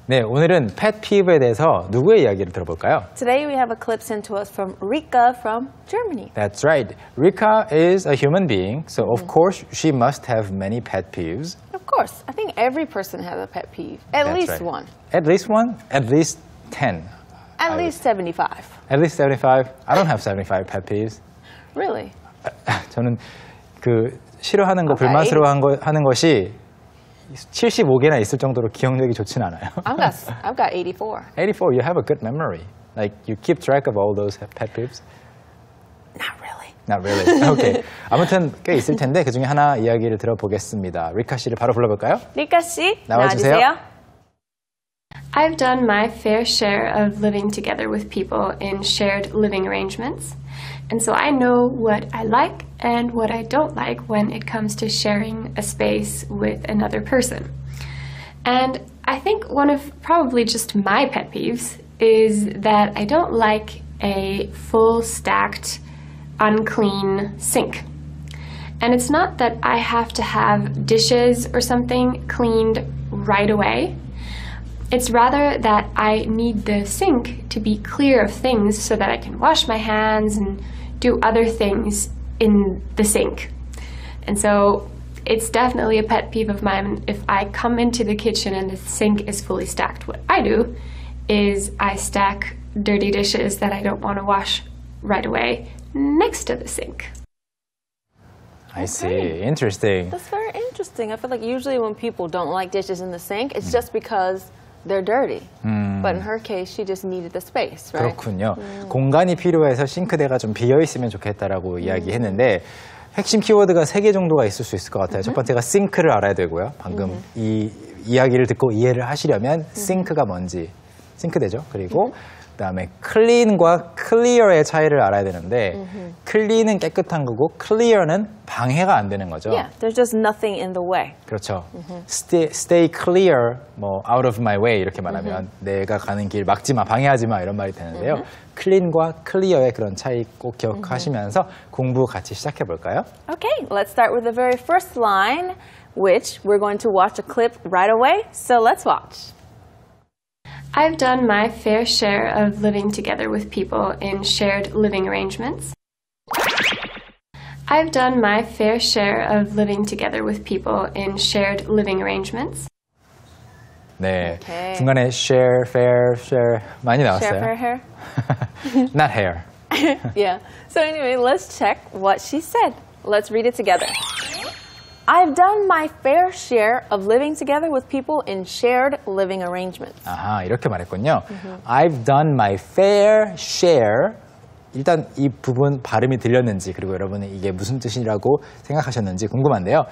네, 오늘은 pet peeve에 대해서 누구의 이야기를 들어볼까요? Today we have a clip sent to us from Rika from Germany. That's right. Rika is a human being, so of course she must have many pet peeves. Of course. I think every person has a pet peeve. At That's least right. one. At least one? At least 10. At least 75. At least 75? I don't have 75 pet peeves. Really? 저는 그 싫어하는 거, Okay. 불만스러워 하는 것이 75개나 있을 정도로 기억력이 좋진 않아요. I've got 84. 84, you have a good memory. Like you keep track of all those pet peeves? Not really. Not really. Okay. 아무튼 꽤 있을 텐데 그중에 하나 이야기를 들어보겠습니다. 리카 씨를 바로 불러볼까요? Rika 씨, 나와주세요. I've done my fair share of living together with people in shared living arrangements. And so I know what I like and what I don't like when it comes to sharing a space with another person. And I think one of probably just my pet peeves is that I don't like a full stacked, unclean sink. And it's not that I have to have dishes or something cleaned right away. It's rather that I need the sink to be clear of things so that I can wash my hands and do other things in the sink. And so it's definitely a pet peeve of mine if I come into the kitchen and the sink is fully stacked. What I do is I stack dirty dishes that I don't want to wash right away next to the sink. I see. Interesting. That's very interesting. I feel like usually when people don't like dishes in the sink, it's just because they're dirty. But in her case, she just needed the space, right? 그렇군요. 공간이 필요해서 싱크대가 좀 비어있으면 좋겠다라고 이야기했는데 핵심 키워드가 3개 정도가 있을 수 있을 것 같아요. 첫 번째가 싱크를 알아야 되고요. 방금 이 이야기를 듣고 이해를 하시려면 싱크가 뭔지, 싱크대죠. 그리고 그다음에 clean과 clear의 차이를 알아야 되는데 clean은 깨끗한 거고 clear는 방해가 안 되는 거죠. Yeah, there's just nothing in the way. 그렇죠. Stay clear, 뭐 out of my way 이렇게 말하면 내가 가는 길 막지 마, 방해하지 마 이런 말이 되는데요. clean과 clear의 그런 차이 꼭 기억하시면서 공부 같이 시작해 볼까요? Okay, let's start with the very first line, which we're going to watch a clip right away. So let's watch. I've done my fair share of living together with people in shared living arrangements. I've done my fair share of living together with people in shared living arrangements. 네, Okay. 중간에 share, share 많이 나왔어요. Share her hair? Not hair. Yeah. So anyway, let's check what she said. Let's read it together. I've done my fair share of living together with people in shared living arrangements. 아하, 이렇게 말했군요. I've done my fair share. 일단 이 부분 발음이 들렸는지 그리고 여러분이 이게 무슨 뜻이라고 생각하셨는지 궁금한데요.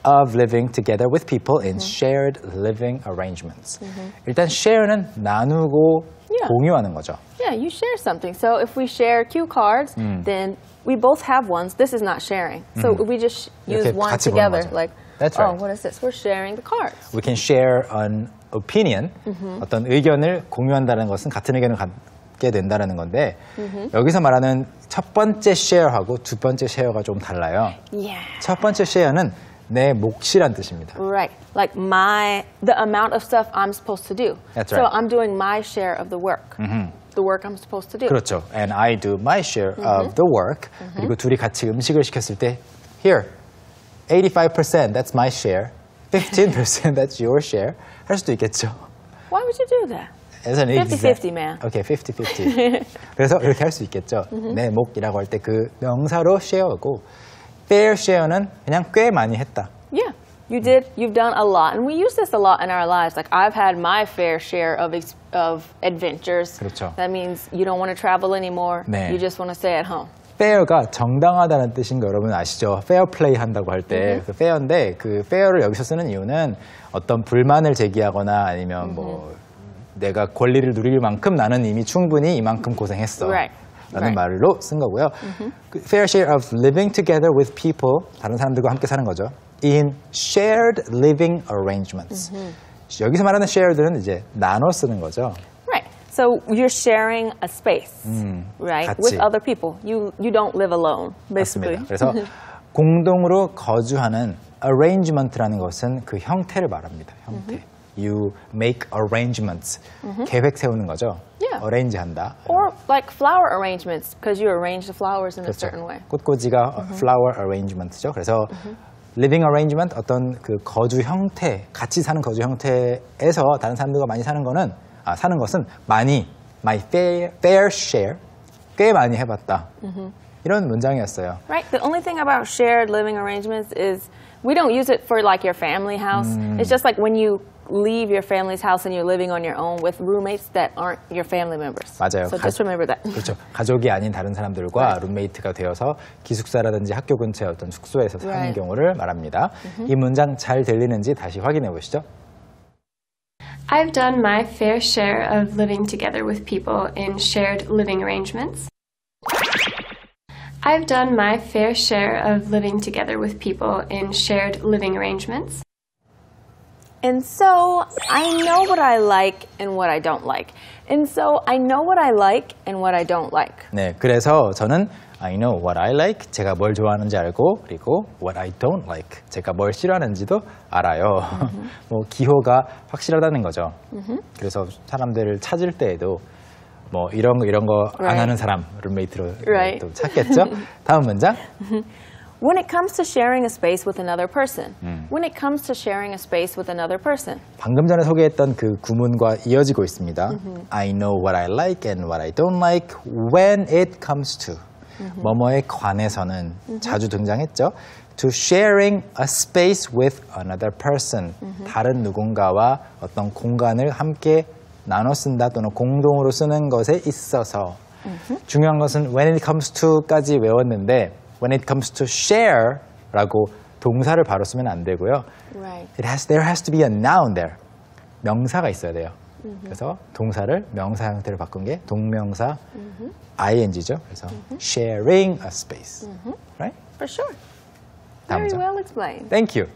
Of living together with people in shared living arrangements. 일단 share는 나누고 공유하는 거죠. Yeah, you share something. So if we share cue cards, then we both have ones. This is not sharing. So we just use 이렇게 one 같이 보는 together. 거죠. Like, That's oh, right. what is this? We're sharing the cards. We can share an opinion. 어떤 의견을 공유한다는 것은 같은 의견을 갖게 된다는 건데 여기서 말하는 첫 번째 share하고 두 번째 share가 좀 달라요. Yeah. 첫 번째 share는 내 몫이란 뜻입니다. Right. Like the amount of stuff I'm supposed to do. That's So right. I'm doing my share of the work. The work I'm supposed to do. 그렇죠. And I do my share of the work. 그리고 둘이 같이 음식을 시켰을 때 here, 85% that's my share. 15% that's your share. 할 수도 있겠죠. Why would you do that? As an 50-50, man. Okay, 50-50. 그래서 이렇게 할 수 있겠죠. 내 몫이라고 할 때 그 명사로 share하고 fair share는 그냥 꽤 많이 했다. Yeah. You've done a lot. And we use this a lot in our lives. Like, I've had my fair share of adventures. 그렇죠. That means you don't want to travel anymore. 네. You just want to stay at home. fair가 정당하다는 뜻인 거 여러분 아시죠? fair play 한다고 할 때 그 fair인데 그 fair를 여기서 쓰는 이유는 어떤 불만을 제기하거나 아니면 뭐 내가 권리를 누릴 만큼 나는 이미 충분히 이만큼 고생했어. Right. 라는 말로 쓴 거고요. 그 fair share of living together with people, 다른 사람들과 함께 사는 거죠. In shared living arrangements. 여기서 말하는 shared는 이제 나눠 쓰는 거죠. Right. So you're sharing a space, right? 같이. With other people. You don't live alone, basically. 맞습니다. 그래서 공동으로 거주하는 arrangement라는 것은 그 형태를 말합니다. 형태. you make arrangements. 계획 세우는 거죠. Yeah. arrange 한다. Or like flower arrangements, because you arrange the flowers in a 그렇죠. certain way. 꽃꽂이가 flower arrangement죠. 그래서 living arrangement 어떤 그 거주 형태, 같이 사는 거주 형태에서 다른 사람들과 많이 사는 거는 사는 것은 많이 my fair share 꽤 많이 해봤다. 이런 문장이었어요. Right. The only thing about shared living arrangements is we don't use it for like your family house. It's just like when you leave your family's house and you're living on your own with roommates that aren't your family members. 맞아요. So just remember that. 그렇죠. 가족이 아닌 다른 사람들과 룸메이트가 되어서 기숙사라든지 학교 근처의 어떤 숙소에서 사는 Right. 경우를 말합니다. 이 문장 잘 들리는지 다시 확인해 보시죠. I've done my fair share of living together with people in shared living arrangements. I've done my fair share of living together with people in shared living arrangements. And so I know what I like and what I don't like. And so I know what I like and what I don't like. 네, 그래서 저는 I know what I like, 제가 뭘 좋아하는지 알고, 그리고 what I don't like, 제가 뭘 싫어하는지도 알아요. 뭐 기호가 확실하다는 거죠. 그래서 사람들을 찾을 때에도 뭐 이런 거 안 Right. 하는 사람 룸메이트로 Right. 또 찾겠죠. 다음 문장. When it comes to sharing a space with another person. When it comes to sharing a space with another person. 방금 전에 소개했던 그 구문과 이어지고 있습니다. I know what I like and what I don't like when it comes to. 뭐뭐에 관해서는 자주 등장했죠. To sharing a space with another person. 다른 누군가와 어떤 공간을 함께 나눠 쓴다 또는 공동으로 쓰는 것에 있어서. 중요한 것은 when it comes to까지 외웠는데 when it comes to share라고 동사를 바로 쓰면 안 되고요. Right. There has to be a noun there. 명사가 있어야 돼요. 그래서 동사를 명사 형태로 바꾼 게 동명사 ing죠. 그래서 sharing a space. Right? For sure. 다음 Very 문장. well explained. Thank you.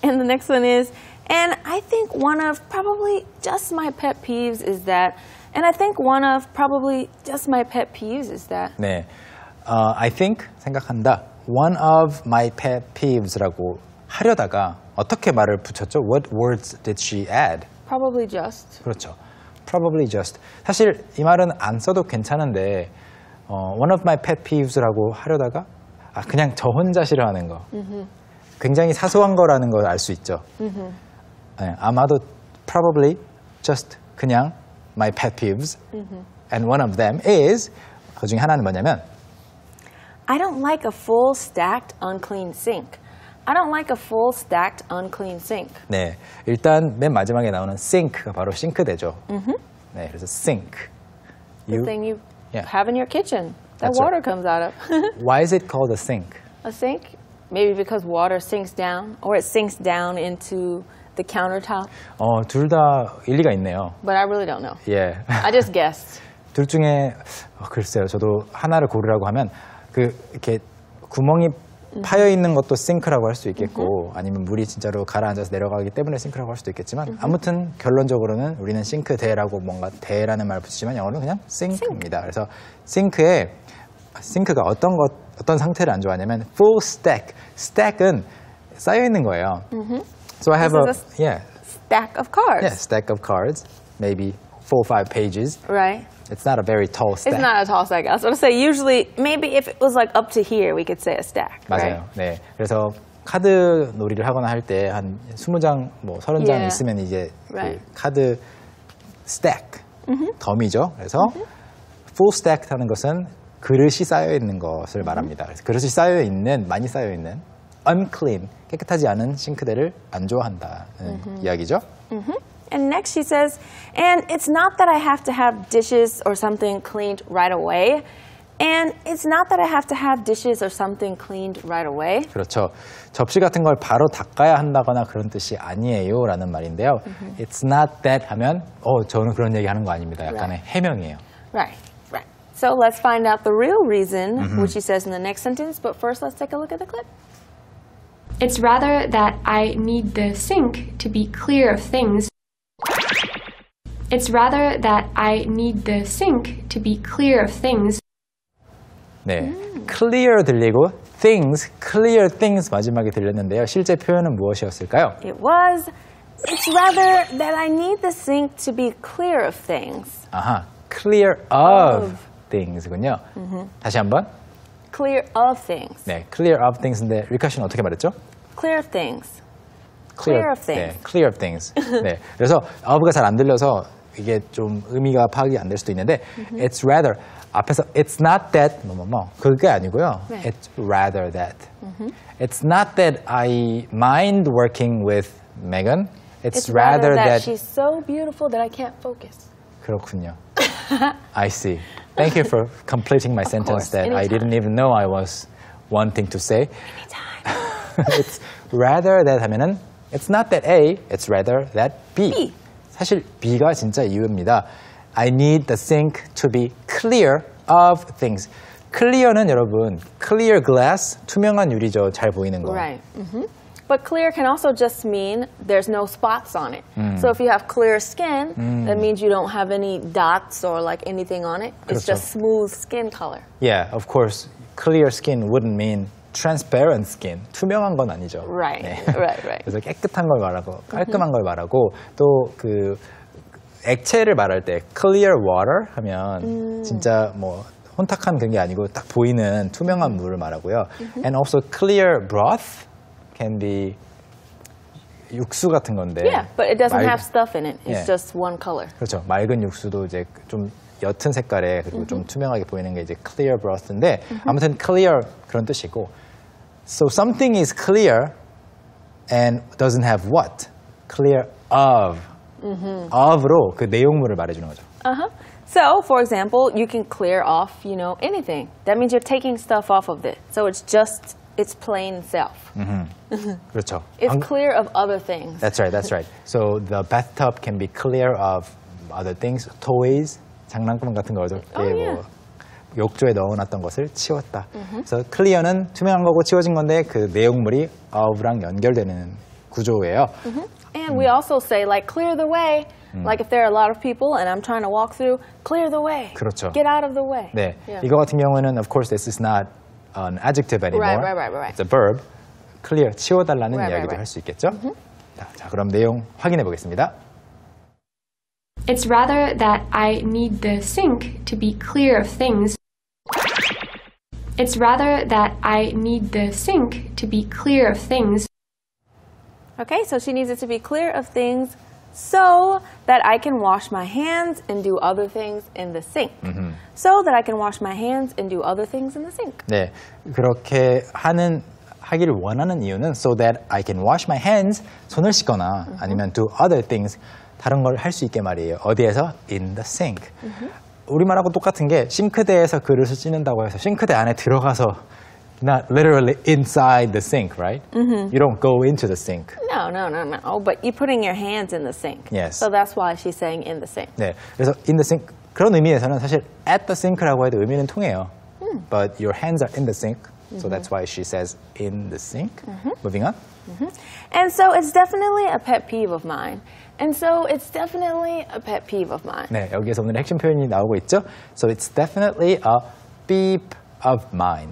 And the next one is, and I think one of probably just my pet peeves is that, and I think one of probably just my pet peeves is that. 네. I think, 생각한다. One of my pet peeves라고 하려다가 어떻게 말을 붙였죠? What words did she add? Probably just. 그렇죠. Probably just. 사실 이 말은 안 써도 괜찮은데 one of my pet peeves라고 하려다가 그냥 저 혼자 싫어하는 거. 굉장히 사소한 거라는 걸 알 수 있죠. 네, 아마도 probably just 그냥 my pet peeves and one of them is 그 중에 하나는 뭐냐면 I don't like a full stacked unclean sink. I don't like a full stacked unclean sink. 네, 일단 맨 마지막에 나오는 sink가 바로 싱크대죠. 네, 그래서 sink. The thing you Yeah. have in your kitchen that That's water right. comes out of. Why is it called a sink? A sink? Maybe because water sinks down or it sinks down into the countertop. 둘 다 일리가 있네요. But I really don't know. 예. I just guessed. 둘 중에 글쎄요. 저도 하나를 고르라고 하면 이렇게 구멍이 파여 있는 것도 싱크라고 할 수 있겠고 아니면 물이 진짜로 가라앉아서 내려가기 때문에 싱크라고 할 수도 있겠지만 아무튼 결론적으로는 우리는 싱크대라고 뭔가 대라는 말을 붙이지만 영어로는 그냥 싱크입니다. 그래서 싱크가 어떤 상태를 안 좋아하냐면 full stack. stack은 쌓여 있는 거예요. So I have This is stack of cards. stack of cards, maybe 4 or 5 pages. Right? It's not a very tall stack. It's not a tall stack. I was going to say usually maybe if it was like up to here we could say a stack. 맞아요. Right? 네. 그래서 카드 놀이를 하거나 할 때 한 20장, 뭐 30장 Yeah. 있으면 이제 Right. 그 카드 스택, 덤이죠. 그래서 full stack 하는 것은 그릇이 쌓여 있는 것을 말합니다. 그래서 그릇이 많이 쌓여 있는 unclean, 깨끗하지 않은 싱크대를 안 좋아한다는 이야기죠. And next she says, and it's not that I have to have dishes or something cleaned right away. And it's not that I have to have dishes or something cleaned right away. 그렇죠. 접시 같은 걸 바로 닦아야 한다거나 그런 뜻이 아니에요 라는 말인데요. It's not that 하면 저는 그런 얘기 하는 거 아닙니다. 약간의 해명이에요. Right, right. So let's find out the real reason, which she says in the next sentence. But first, let's take a look at the clip. It's rather that I need the sink to be clear of things. It's rather that I need the sink to be clear of things. 네, clear 들리고 things, clear things 마지막에 들렸는데요. 실제 표현은 무엇이었을까요? It was It's rather that I need the sink to be clear of things. 아하, clear of things군요. 다시 한번. Clear of things. 네, clear of things인데 리카 씨는 어떻게 말했죠? Clear of things. Clear of things. 네, clear of things. 네, 그래서 of가 잘 안 들려서 이게 좀 의미가 파악이 안 될 수도 있는데 it's rather 앞에서 it's not that 그게 아니고요. 네. It's rather that. It's not that I mind working with Megan. It's rather that she's so beautiful that I can't focus. 그렇군요. I see. Thank you for completing my sentence course, that I anytime. didn't even know I was wanting to say. Anytime. It's rather that 하면은 it's not that A, it's rather that B. B. 사실 B가 진짜 이유입니다. I need the sink to be clear of things. clear는 여러분, clear glass, 투명한 유리죠. 잘 보이는 거. Right. But clear can also just mean there's no spots on it. So if you have clear skin, that means you don't have any dots or like anything on it. It's 그렇죠. just smooth skin color. Yeah, of course, clear skin wouldn't mean transparent skin. 투명한 건 아니죠. Right, 네. right. 그래서 깨끗한 걸 말하고 깔끔한 걸 말하고 또 그 액체를 말할 때 clear water 하면 진짜 뭐 혼탁한 그게 아니고 딱 보이는 투명한 물을 말하고요. And also clear broth can be 육수 같은 건데. Yeah, but it doesn't have stuff in it. It's Yeah. just one color. 그렇죠. 맑은 육수도 이제 좀 옅은 색깔에 그리고 좀 투명하게 보이는 게 이제 clear broth인데 아무튼 clear 그런 뜻이고. So something is clear and doesn't have what? Clear of. of로 그 내용물을 말해주는 거죠. So, for example, you can clear off, anything. That means you're taking stuff off of it. So it's just its plain self. 그렇죠. It's clear of other things. That's right, that's right. So the bathtub can be clear of other things, toys, 장난감 같은 거죠. yeah. 뭐 욕조에 넣어놨던 것을 치웠다. 그래서 clear는 투명한 거고 치워진 건데 그 내용물이 of랑 연결되는 구조예요. And we also say, like, clear the way. Like if there are a lot of people and I'm trying to walk through, clear the way. 그렇죠. Get out of the way. 네, Yeah. 이거 같은 경우에는 of course this is not an adjective anymore. Right. It's a verb. clear, 치워달라는 Right. 이야기도 할 수 있겠죠. 자, 그럼 내용 확인해 보겠습니다. It's rather that I need the sink to be clear of things. It's rather that I need the sink to be clear of things. Okay, so she needs it to be clear of things so that I can wash my hands and do other things in the sink. So that I can wash my hands and do other things in the sink. 네, 그렇게 하기를 원하는 이유는 so that I can wash my hands, 손을 씻거나 아니면 do other things, 다른 걸 할 수 있게 말이에요. 어디에서? In the sink. 우리말하고 똑같은 게 싱크대에서 그릇을 씻는다고 해서 싱크대 안에 들어가서 not literally inside the sink, right? You don't go into the sink. No. But you're putting your hands in the sink. Yes. So that's why she's saying in the sink. 네, 그래서 in the sink 그런 의미에서는 사실 at the sink라고 해도 의미는 통해요. But your hands are in the sink, so that's why she says in the sink. Moving on. And so it's definitely a pet peeve of mine. And so it's definitely a pet peeve of mine. 네, 여기에서 오늘 핵심 표현이 나오고 있죠. So it's definitely a peeve of mine.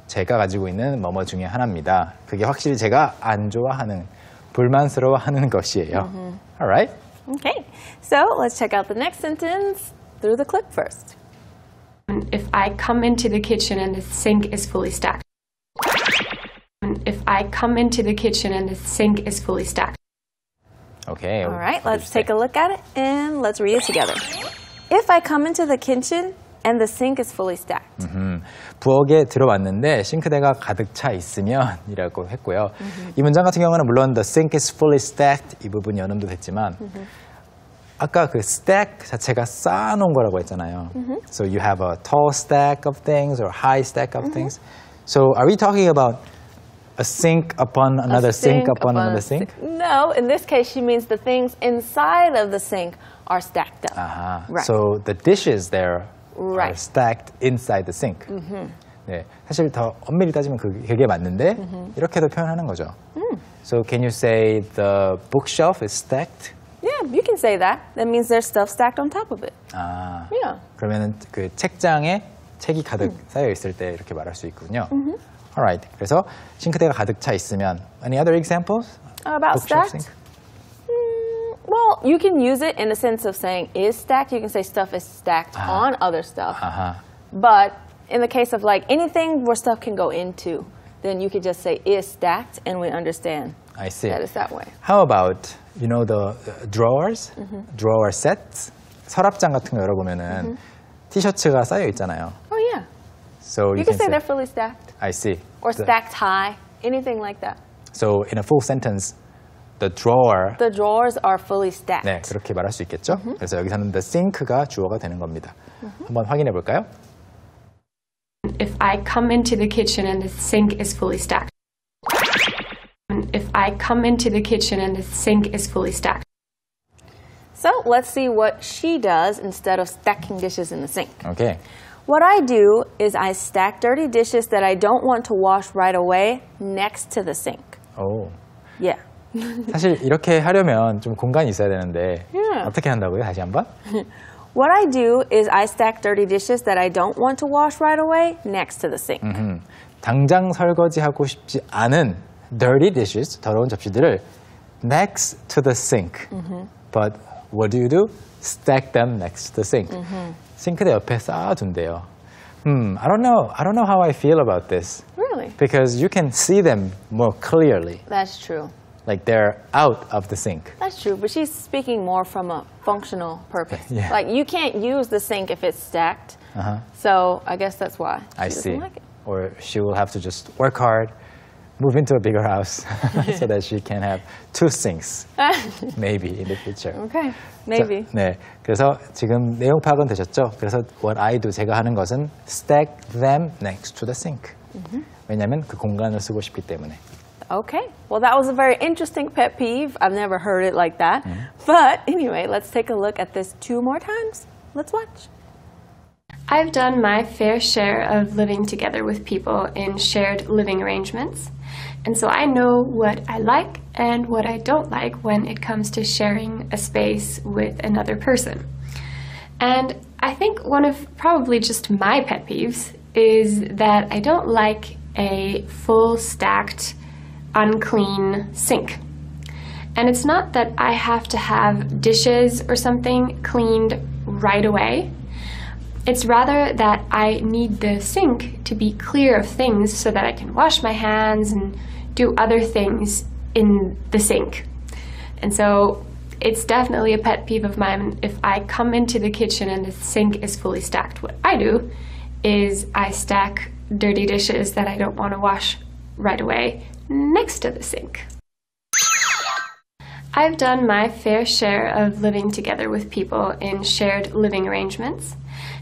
제가 가지고 있는 뭐뭐 중에 하나입니다. 그게 확실히 제가 안 좋아하는, 불만스러워하는 것이에요. Alright? Okay, so let's check out the next sentence through the clip first. If I come into the kitchen and the sink is fully stacked. If I come into the kitchen and the sink is fully stacked. Okay. All right, let's take a look at it and let's read it together. If I come into the kitchen and the sink is fully stacked. 부엌에 들어왔는데 싱크대가 가득 차 있으면 이라고 했고요. 이 문장 같은 경우는 물론 the sink is fully stacked 이 부분이 연음도 됐지만 아까 그 stack 자체가 쌓아놓은 거라고 했잖아요. So you have a tall stack of things or high stack of things. So are we talking about a sink upon another sink upon another sink? No, in this case she means the things inside of the sink are stacked up. Right. So the dishes there are Right. stacked inside the sink. 네, 사실 더 엄밀히 따지면 그게 맞는데 이렇게도 표현하는 거죠. So can you say the bookshelf is stacked? Yeah, you can say that. That means there's stuff stacked on top of it. 아, Yeah. 그러면은 그 책장에 책이 가득 쌓여 있을 때 이렇게 말할 수 있군요. Alright. 그래서 싱크대가 가득 차 있으면 any other examples? About Bookshelf stacked? sink? Well, you can use it in the sense of saying is stacked. You can say stuff is stacked on other stuff. But in the case of like anything where stuff can go into, then you could just say is stacked and we understand I see. that it's that way. How about, you know, the drawers? Drawer sets? 서랍장 같은 거 열어보면은 티셔츠가 쌓여 있잖아요. Oh, yeah. So You can say they're fully stacked. I see. Or stacked high. Anything like that. So in a full sentence, the drawer. The drawers are fully stacked. 네, 그렇게 말할 수 있겠죠. 그래서 여기서는 the sink가 주어가 되는 겁니다. 한번 확인해 볼까요? If I come into the kitchen and the sink is fully stacked. If I come into the kitchen and the sink is fully stacked. So let's see what she does instead of stacking dishes in the sink. Okay. What I do is I stack dirty dishes that I don't want to wash right away next to the sink. 오. Yeah. 사실 이렇게 하려면 좀 공간이 있어야 되는데 Yeah. 어떻게 한다고요? 다시 한번. What I do is I stack dirty dishes that I don't want to wash right away next to the sink. 당장 설거지하고 싶지 않은 dirty dishes, 더러운 접시들을 next to the sink. But what do? Stack them next to the sink. 싱크대 옆에 쌓아둔대요. I don't know how I feel about this. Really? Because you can see them more clearly. That's true. Like they're out of the sink. That's true, but she's speaking more from a functional purpose. Yeah. Like you can't use the sink if it's stacked. So I guess that's why she I doesn't see. like it. Or she will have to just work hard, move into a bigger house so that she can have two sinks, maybe in the future. Okay, maybe. 자, 네, 그래서 지금 내용 파악은 되셨죠? 그래서 what I do, 제가 하는 것은 stack them next to the sink. 왜냐하면 그 공간을 쓰고 싶기 때문에. Okay, well that was a very interesting pet peeve. I've never heard it like that. But anyway, let's take a look at this 2 more times. Let's watch. I've done my fair share of living together with people in shared living arrangements. And so I know what I like and what I don't like when it comes to sharing a space with another person. And I think one of probably just my pet peeves is that I don't like a full stacked unclean sink. And it's not that I have to have dishes or something cleaned right away. It's rather that I need the sink to be clear of things so that I can wash my hands and do other things in the sink. And so it's definitely a pet peeve of mine if I come into the kitchen and the sink is fully stacked. What I do is I stack dirty dishes that I don't want to wash right away next to the sink. I've done my fair share of living together with people in shared living arrangements.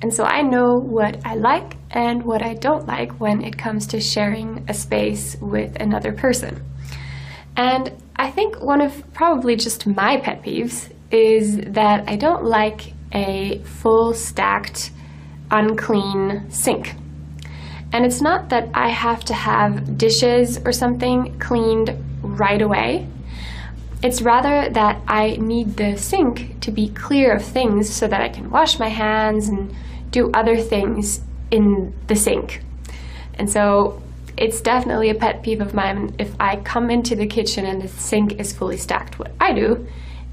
And so I know what I like and what I don't like when it comes to sharing a space with another person. And I think one of probably just my pet peeves is that I don't like a full stacked unclean sink. And it's not that I have to have dishes or something cleaned right away. It's rather that I need the sink to be clear of things so that I can wash my hands and do other things in the sink. And so it's definitely a pet peeve of mine if I come into the kitchen and the sink is fully stacked. What I do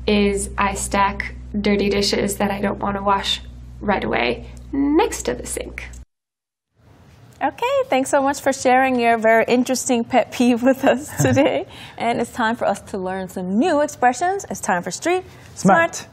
is I stack dirty dishes that I don't want to wash right away next to the sink. Okay, thanks so much for sharing your very interesting pet peeve with us today. And it's time for us to learn some new expressions. It's time for Street Smart.